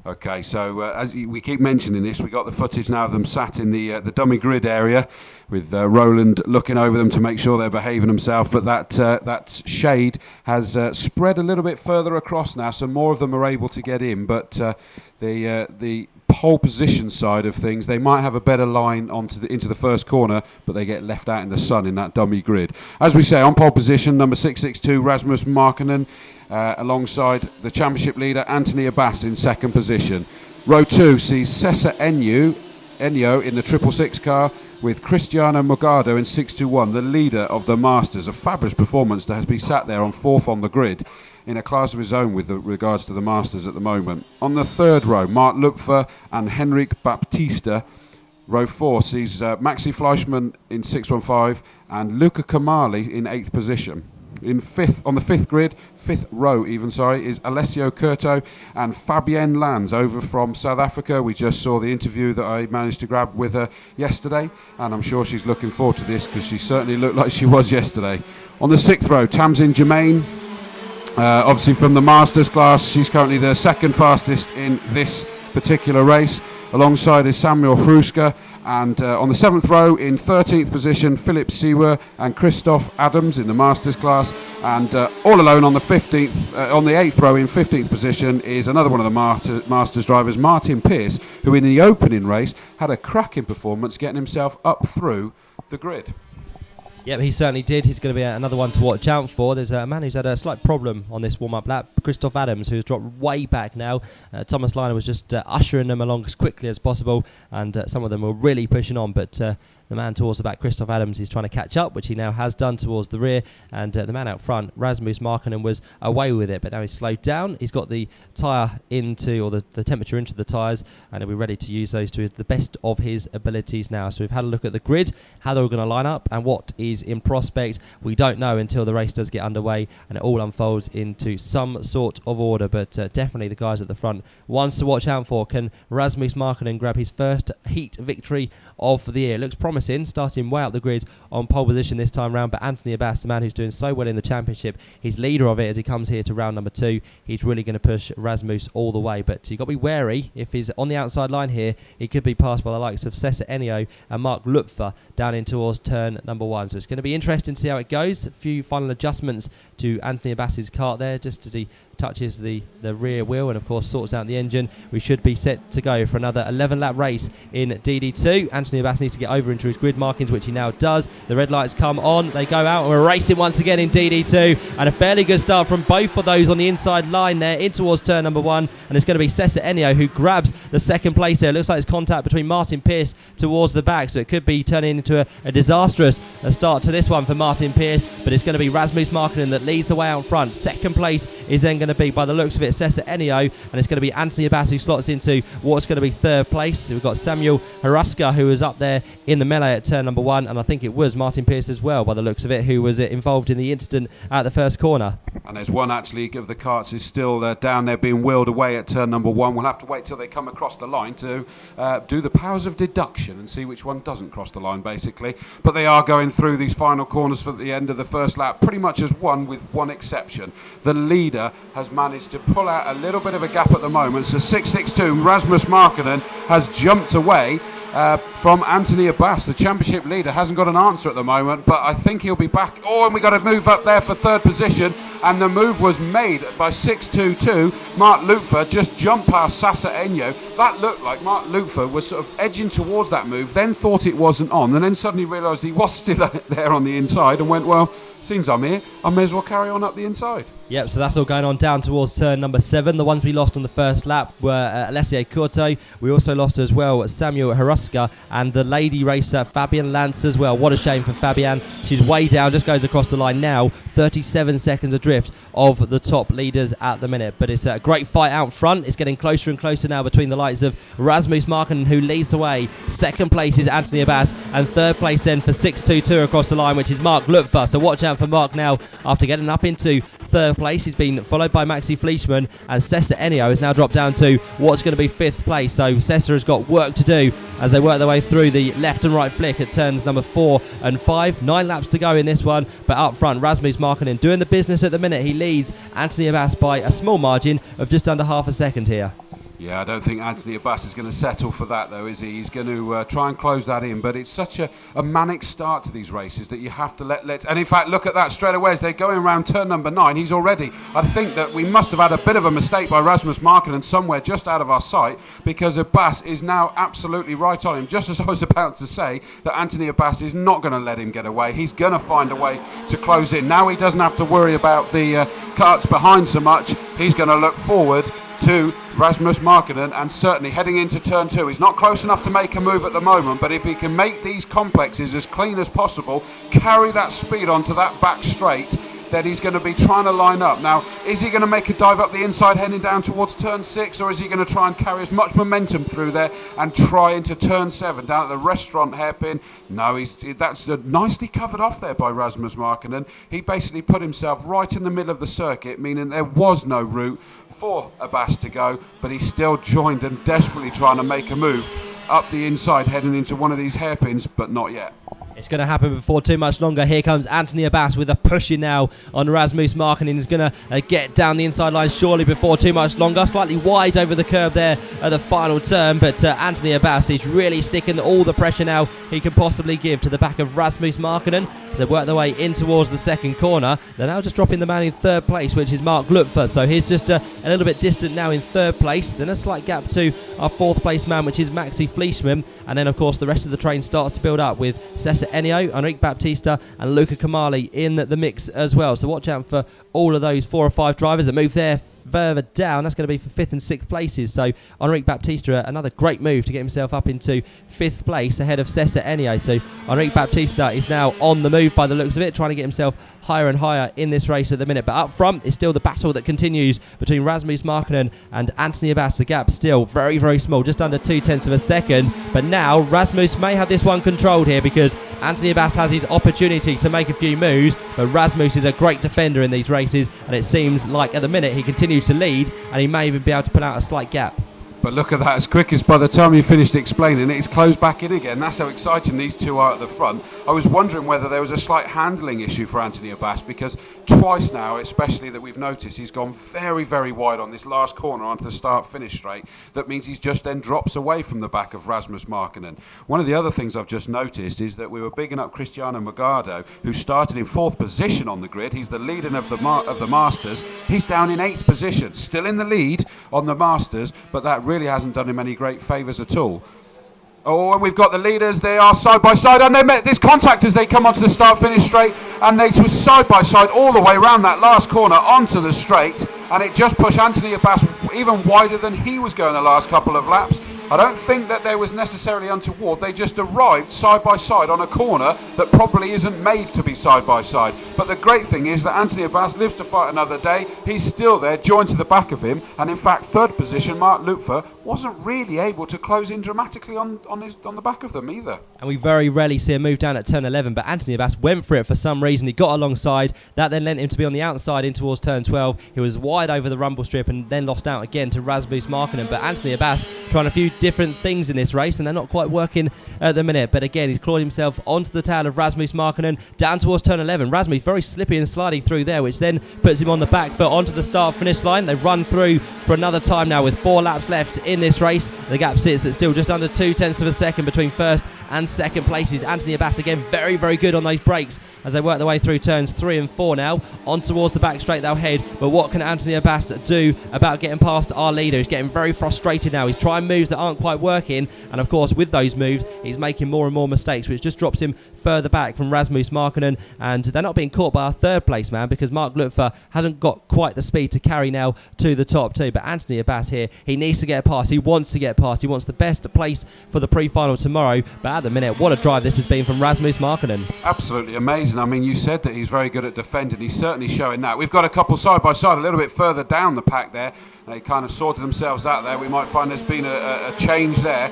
Okay, so as we keep mentioning this, we got the footage now of them sat in the dummy grid area, with Roland looking over them to make sure they're behaving themselves. But that shade has spread a little bit further across now, so more of them are able to get in. But the pole position side of things, they might have a better line into the first corner, but they get left out in the sun in that dummy grid. As we say, on pole position, number 662 Rasmus Markkanen, alongside the championship leader Anthony Abbas in second position. Row 2 sees Cesar Enyo in the 666 car, with Cristiano Morgado in 621, the leader of the Masters. A fabulous performance that has been sat there on fourth on the grid in a class of his own with regards to the Masters at the moment. On the third row, Mark Lupfer and Henrik Baptista. Row 4 sees Maxi Fleischmann in 615 and Luca Kamali in 8th position. On the fifth row is Alessio Curto and Fabienne Lanz over from South Africa. We just saw the interview that I managed to grab with her yesterday, and I'm sure she's looking forward to this because she certainly looked like she was yesterday. On the 6th row, Tamsin Germain, obviously from the Masters class. She's currently the second fastest in this particular race. Alongside is Samuel Hruska, and on the 7th row in 13th position Philip Sewer and Christoph Adams in the Masters class, and all alone on the 8th row in 15th position is another one of the Masters drivers, Martin Pearce, who in the opening race had a cracking performance getting himself up through the grid. Yep, he certainly did. He's going to be another one to watch out for. There's a man who's had a slight problem on this warm-up lap, Christoph Adams, who's dropped way back now. Thomas Liner was just ushering them along as quickly as possible, and some of them were really pushing on, but the man towards the back, Christoph Adams, is trying to catch up, which he now has done towards the rear, and the man out front, Rasmus Markkanen, was away with it, but now he's slowed down. He's got the tyre the temperature into the tyres, and he'll be ready to use those to the best of his abilities now. So we've had a look at the grid, how they're all going to line up, and what is in prospect. We don't know until the race does get underway and it all unfolds into some sort of order, but definitely the guys at the front, ones to watch out for. Can Rasmus Markkanen grab his first heat victory of the year? Looks promising, starting way out the grid on pole position this time round, but Anthony Abbas, the man who's doing so well in the championship, he's leader of it as he comes here to round number 2. He's really going to push Rasmus all the way, but you've got to be wary. If he's on the outside line here, he could be passed by the likes of Cesar Enyo and Mark Lupfer down in towards turn number 1. So it's going to be interesting to see how it goes. A few final adjustments to Anthony Abbas's kart there, just as he touches the rear wheel and of course sorts out the engine. We should be set to go for another 11 lap race in DD2. Anthony Abbas needs to get over into his grid markings, which he now does. The red lights come on, they go out, and we're racing once again in DD2, and a fairly good start from both of those on the inside line there in towards turn number 1, and it's going to be Cesar Enyo who grabs the second place there. It looks like it's contact between Martin Pearce towards the back, so it could be turning into a disastrous start to this one for Martin Pearce, but it's going to be Rasmus Markkanen that leads the way out front. Second place is then going to be, by the looks of it, Cesar Enyo, and it's going to be Anthony Abbas who slots into what's going to be third place. So we've got Samuel Hruska, who was up there in the melee at turn number 1, and I think it was Martin Pearce as well, by the looks of it, who was involved in the incident at the first corner. And there's one actually of the karts is still down there being wheeled away at turn number 1. We'll have to wait till they come across the line to do the powers of deduction and see which one doesn't cross the line, basically. But they are going through these final corners for the end of the first lap pretty much as one, with one exception. The leader has managed to pull out a little bit of a gap at the moment, so 662 Rasmus Markkanen has jumped away from Anthony Abbas. The championship leader hasn't got an answer at the moment, but I think he'll be back. Oh, and we got to move up there for third position, and the move was made by 622 Mark Lupfer, just jumped past Cesar Enyo. That looked like Mark Lupfer was sort of edging towards that move, then thought it wasn't on, and then suddenly realised he was still there on the inside and went, well, since I'm here, I may as well carry on up the inside. Yep, so that's all going on down towards turn number 7. The ones we lost on the first lap were Alessio Curto. We also lost as well Samuel Hruska and the lady racer Fabienne Lanz as well. What a shame for Fabienne. She's way down, just goes across the line now. 37 seconds adrift of the top leaders at the minute. But it's a great fight out front. It's getting closer and closer now between the likes of Rasmus Markkanen, who leads the way. Second place is Anthony Abbas, and third place then for 622 across the line, which is Mark Lupfer. So watch out for Mark now after getting up into third place. He's been followed by Maxi Fleischmann, and Cesar Enyo has now dropped down to what's going to be 5th place. So Cesar has got work to do as they work their way through the left and right flick at turns number 4 and 5. 9 laps to go in this one, but up front Rasmus Markkanen doing the business at the minute. He leads Anthony Abbas by a small margin of just under half a second here. Yeah, I don't think Anthony Abbas is going to settle for that, though, is he? He's going to try and close that in, but it's such a manic start to these races that you have to let... And in fact, look at that straight away as they're going around turn number 9. He's already... I think that we must have had a bit of a mistake by Rasmus Markkinen somewhere just out of our sight, because Abbas is now absolutely right on him. Just as I was about to say that Anthony Abbas is not going to let him get away. He's going to find a way to close in. Now he doesn't have to worry about the carts behind so much. He's going to look forward to Rasmus Markkinen, and certainly heading into turn 2. He's not close enough to make a move at the moment, but if he can make these complexes as clean as possible, carry that speed onto that back straight, then he's going to be trying to line up. Now, is he going to make a dive up the inside heading down towards turn 6, or is he going to try and carry as much momentum through there and try into turn 7 down at the restaurant hairpin? No, that's nicely covered off there by Rasmus Markkinen. He basically put himself right in the middle of the circuit, meaning there was no route for Abbas to go, but he's still joined and desperately trying to make a move up the inside heading into one of these hairpins, but not yet. It's going to happen before too much longer. Here comes Anthony Abbas with a push in now on Rasmus Markkinen. He's going to get down the inside line surely before too much longer. Slightly wide over the curb there at the final turn, but Anthony Abbas is really sticking all the pressure now he can possibly give to the back of Rasmus Markkinen. They work their way in towards the second corner. They're now just dropping the man in third place, which is Mark Lupfer. So he's just a little bit distant now in third place. Then a slight gap to our fourth place man, which is Maxi Fleischmann. And then, of course, the rest of the train starts to build up with Cesar Ennio, Enrique Baptista and Luca Kamali in the mix as well. So watch out for all of those 4 or 5 drivers that move there further down. That's going to be for 5th and 6th places. So Enrique Baptista, another great move to get himself up into 5th place ahead of Cesar Ennio. So Enrique Baptista is now on the move by the looks of it, trying to get himself higher and higher in this race at the minute. But up front is still the battle that continues between Rasmus Markkinen and Anthony Abbas. The gap still very, very small, just under 0.2 of a second. But now Rasmus may have this one controlled here, because Anthony Abbas has his opportunity to make a few moves, but Rasmus is a great defender in these races, and it seems like at the minute he continues to lead, and he may even be able to pull out a slight gap. But look at that, as quick as by the time you finished explaining it, it's closed back in again. That's how exciting these two are at the front. I was wondering whether there was a slight handling issue for Anthony Abbas, because twice now, especially that we've noticed, he's gone very, very wide on this last corner onto the start-finish straight. That means he's just then drops away from the back of Rasmus Markkinen. One of the other things I've just noticed is that we were bigging up Cristiano Morgado, who started in 4th position on the grid. He's the leader of the Masters. He's down in 8th position, still in the lead on the Masters, but that really hasn't done him any great favours at all. Oh, and we've got the leaders. They are side by side, and they met this contact as they come onto the start-finish straight, and they were side by side all the way around that last corner onto the straight, and it just pushed Anthony Abbas even wider than he was going the last couple of laps. I don't think that there was necessarily untoward. They just arrived side by side on a corner that probably isn't made to be side by side. But the great thing is that Anthony Abbas lives to fight another day. He's still there, joined to the back of him, and in fact, 3rd position, Mark Lupfer, wasn't really able to close in dramatically on the back of them either. And we very rarely see a move down at turn 11, but Anthony Abbas went for it for some reason. He got alongside. That then lent him to be on the outside in towards turn 12. He was wide over the rumble strip and then lost out again to Rasmus Markkinen. But Anthony Abbas trying a few different things in this race, and they're not quite working at the minute. But again, he's clawed himself onto the tail of Rasmus Markkinen down towards turn 11. Rasmus very slippy and sliding through there, which then puts him on the back foot onto the start-finish line. They run through for another time now with 4 laps left in this race. The gap sits at still just under 0.2 of a second between 1st and 2nd places. Anthony Abbas again very, very good on those brakes as they work their way through turns 3 and 4 now. On towards the back straight they'll head, but what can Anthony Abbas do about getting past our leader? He's getting very frustrated now. He's trying moves that aren't quite working, and of course with those moves he's making more and more mistakes, which just drops him further back from Rasmus Markkinen. And they're not being caught by our 3rd place man, because Mark Lupfer hasn't got quite the speed to carry now to the top 2. But Anthony Abbas here, he needs to get past. He wants to get past. He wants the best place for the pre-final tomorrow. But at the minute, what a drive this has been from Rasmus Markkinen. Absolutely amazing. I mean, you said that he's very good at defending. He's certainly showing that. We've got a couple side by side a little bit further down the pack there. They kind of sorted themselves out there. We might find there's been a change there.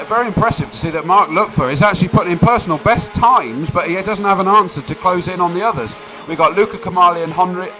Very impressive to see that Mark Lupfer is actually putting in personal best times, but he doesn't have an answer to close in on the others. We've got Luca Kamali and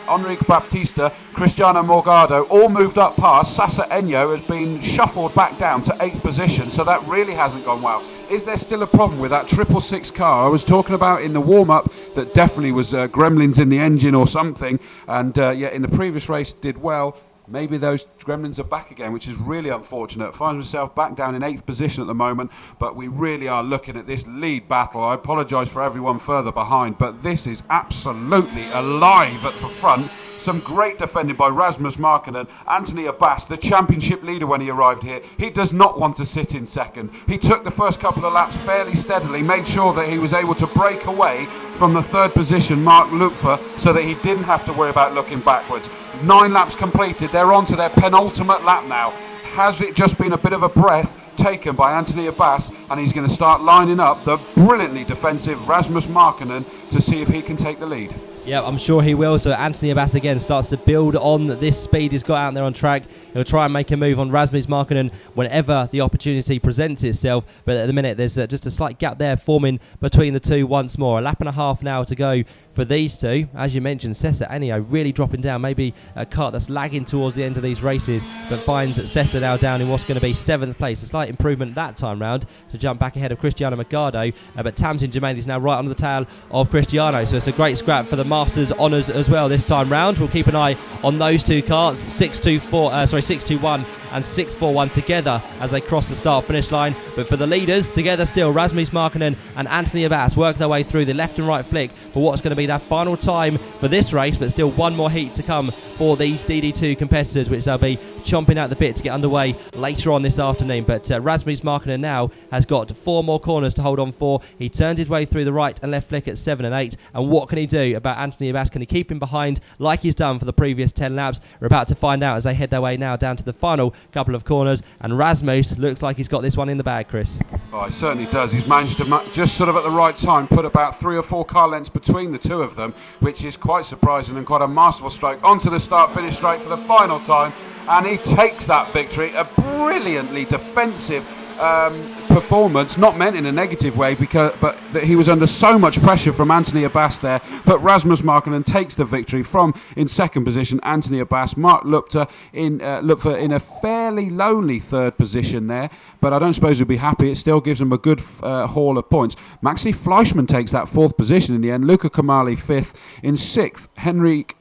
Enrique Baptista, Cristiano Morgado, all moved up past. Cesar Ennio has been shuffled back down to 8th position, so that really hasn't gone well. Is there still a problem with that 666 car? I was talking about in the warm-up that definitely was gremlins in the engine or something, and in the previous race did well. Maybe those gremlins are back again, which is really unfortunate. Finds himself back down in 8th position at the moment, but we really are looking at this lead battle. I apologise for everyone further behind, but this is absolutely alive at the front. Some great defending by Rasmus Markkanen. Anthony Abbas, the championship leader when he arrived here, he does not want to sit in second. He took the first couple of laps fairly steadily, made sure that he was able to break away from the 3rd position, Mark Lupfer, so that he didn't have to worry about looking backwards. 9 laps completed, they're on to their penultimate lap now. Has it just been a bit of a breath taken by Anthony Abbas, and he's going to start lining up the brilliantly defensive Rasmus Markkanen to see if he can take the lead? Yeah, I'm sure he will. So Anthony Abbas again starts to build on this speed he's got out there on track. He'll try and make a move on Rasmus Markkanen whenever the opportunity presents itself. But at the minute, there's just a slight gap there forming between the two once more. A lap and a half now to go for these two. As you mentioned, Cesar Enio really dropping down. Maybe a kart that's lagging towards the end of these races, but finds Cesar now down in what's going to be 7th place. A slight improvement that time round to jump back ahead of Cristiano Magado. But Tamsin Germain is now right under the tail of Cristiano. So it's a great scrap for the Masters honours as well this time round. We'll keep an eye on those two karts, 621 and 641 together as they cross the start-finish line. But for the leaders, together still, Rasmus Markkanen and Anthony Abbas work their way through the left and right flick for what's going to be their final time for this race, but still one more heat to come for these DD2 competitors, which they'll be chomping out the bit to get underway later on this afternoon. But Rasmus Markkanen now has got 4 more corners to hold on for. He turned his way through the right and left flick at 7 and 8. And what can he do about Anthony Abbas? Can he keep him behind like he's done for the previous 10 laps? We're about to find out as they head their way now down to the final couple of corners. And Rasmus looks like he's got this one in the bag, Chris. Oh, he certainly does. He's managed to just sort of at the right time put about 3 or 4 car lengths between the two of them, which is quite surprising and quite a masterful stroke. Onto the start-finish straight for the final time, and he takes that victory. A brilliantly defensive performance, not meant in a negative way, but that he was under so much pressure from Anthony Abbas there. But Rasmus Markkanen takes the victory from in second position. Anthony Abbas, Mark Lupfer in a fairly lonely 3rd position there, but I don't suppose he'll be happy. It still gives him a good haul of points. Maxi Fleischmann takes that 4th position in the end. Luca Kamali 5th. In 6th, Henrik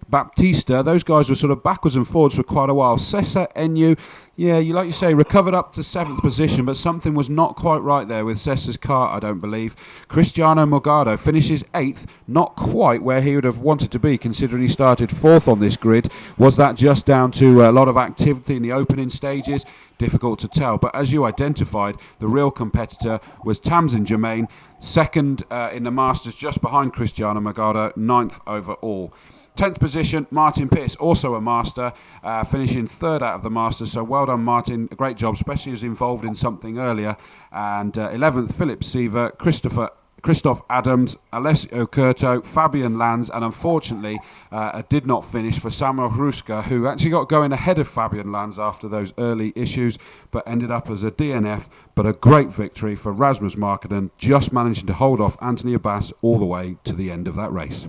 Baptista. Those guys were sort of backwards and forwards for quite a while. Cesar Enio, yeah, like you say, recovered up to 7th position, but something was not quite right there with Cesar's car, I don't believe. Cristiano Morgado finishes 8th, not quite where he would have wanted to be, considering he started 4th on this grid. Was that just down to a lot of activity in the opening stages? Difficult to tell, but as you identified, the real competitor was Tamsin Germain, 2nd in the Masters, just behind Cristiano Morgado, 9th overall. 10th position, Martin Pierce, also a Master, finishing 3rd out of the Masters. So well done, Martin. A great job, especially as involved in something earlier. And 11th, Philip Seaver, Christoph Adams, Alessio Curto, Fabian Lanz, and unfortunately did not finish for Samuel Hruska, who actually got going ahead of Fabian Lanz after those early issues, but ended up as a DNF. But a great victory for Rasmus Markkanen, just managing to hold off Anthony Abbas all the way to the end of that race.